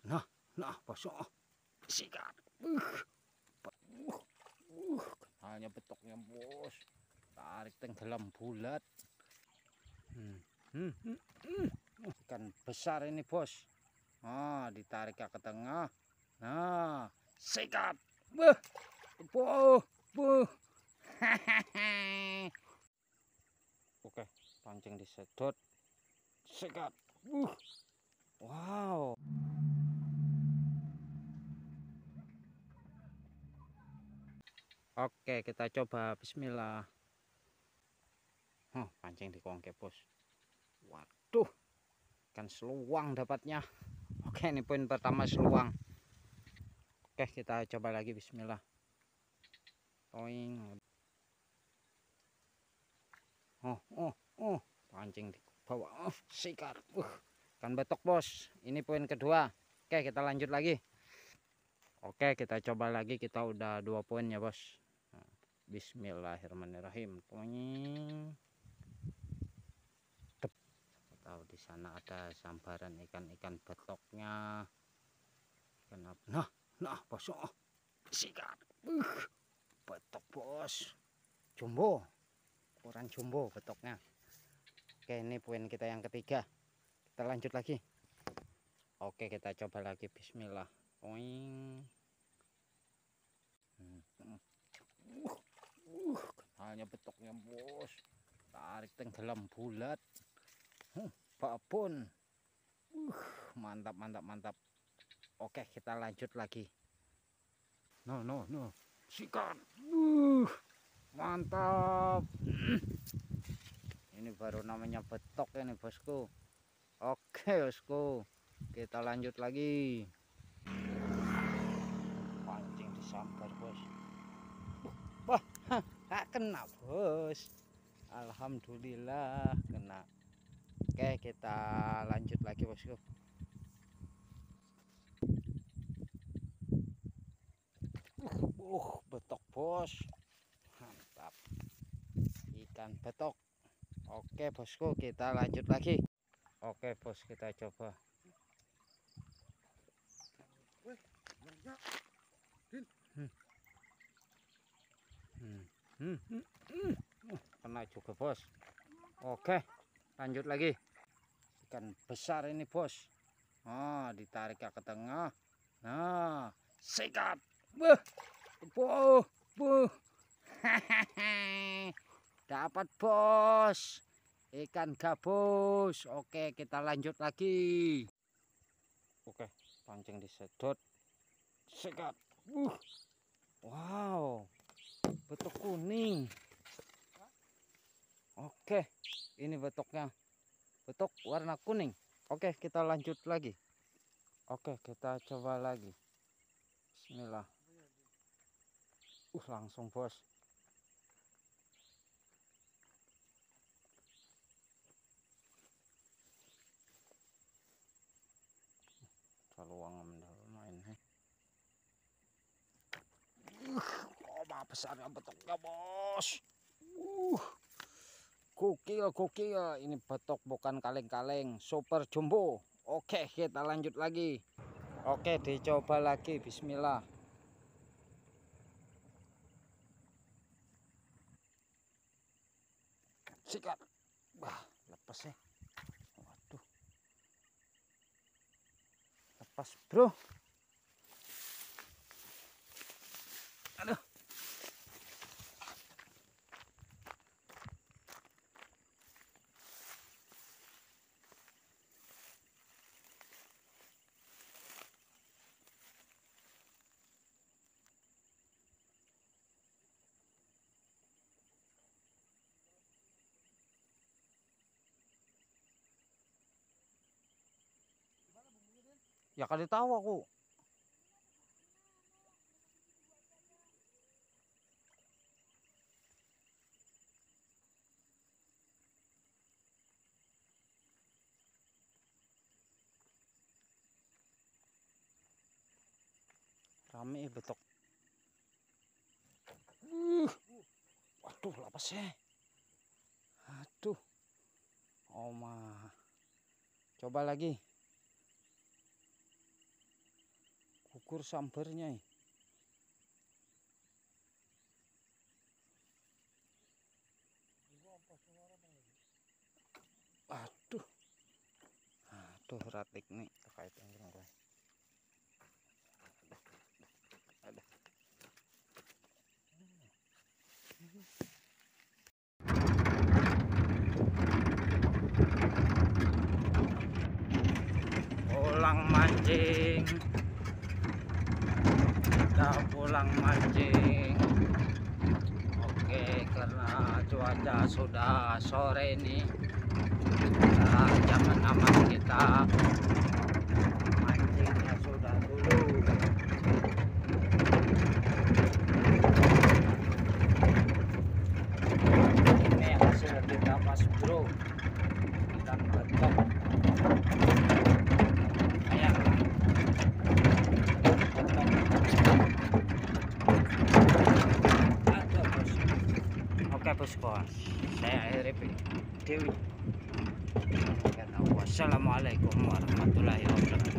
Nah, nah, bosok. Sikat. Hanya betoknya bos. Tarik tenggelam bulat. Ikan besar ini bos. Nah, ditarik ke tengah. Nah, sikat. Buh, buh. Oke, pancing disedot. Sikat. Wow. Oke, kita coba. Bismillah. Pancing di kongke bos. Waduh, ikan seluang dapatnya. Oke, ini poin pertama seluang. Oke, kita coba lagi. Bismillah. Toing. Pancing di bawah. Sikat. Ikan betok bos. Ini poin kedua. Oke, kita lanjut lagi. Oke, kita coba lagi. Kita udah 2 poin ya bos. Bismillahirrahmanirrahim. Toing. Tahu di sana ada sambaran ikan-ikan betoknya. Ikan apa? Nah, bosok. Sikat. Betok bos. Jumbo. Ukuran jumbo betoknya. Oke, ini poin kita yang ketiga. Kita lanjut lagi. Oke, kita coba lagi. Bismillah. Oing. Hanya betoknya bos. Tarik tenggelam bulat. Babon. Mantap, mantap, mantap. Oke, kita lanjut lagi. No. Sikat. Mantap. Ini baru namanya betok ini bosku. Oke bosku, kita lanjut lagi. Pancing disambar bos. Wah, kena bos. Alhamdulillah kena. Oke, kita lanjut lagi bosku. Betok bos. Mantap. Ikan betok. Oke bosku, kita lanjut lagi. Oke bos, kita coba. Kena juga bos. Oke, lanjut lagi. Ikan besar ini bos. Ditarik ke tengah. Nah, sikat. Buh. Dapat bos. Ikan gabus. Oke, kita lanjut lagi. Oke, pancing disedot. Sikat. Wow, betok kuning. Oke, ini betoknya. Betok warna kuning. Oke, kita lanjut lagi. Oke, kita coba lagi. Bismillah. Langsung bos. Saluang main. Besarnya betoknya bos. Gokil. Ini betok bukan kaleng-kaleng, super jumbo. Oke, kita lanjut lagi. Oke, dicoba lagi. Bismillah. Sikat. Wah, lepas ya. Waduh. Lepas, bro. Aduh. Ya kali tahu aku. Rame betok. Waduh, lepas ya. Aduh. Oma. Coba lagi. gugur sambarnya. Aduh. Aduh, ratik nih terkait yang gue. Ada. Pulang mancing. Kita pulang mancing. Oke, karena cuaca sudah sore nih. Jangan aman kita mancingnya sudah dulu. Ini hasil kita mas bro, ikan betok. Ayo ada bos. Oke bos, saya akhiri video. Wassalamualaikum warahmatullahi wabarakatuh.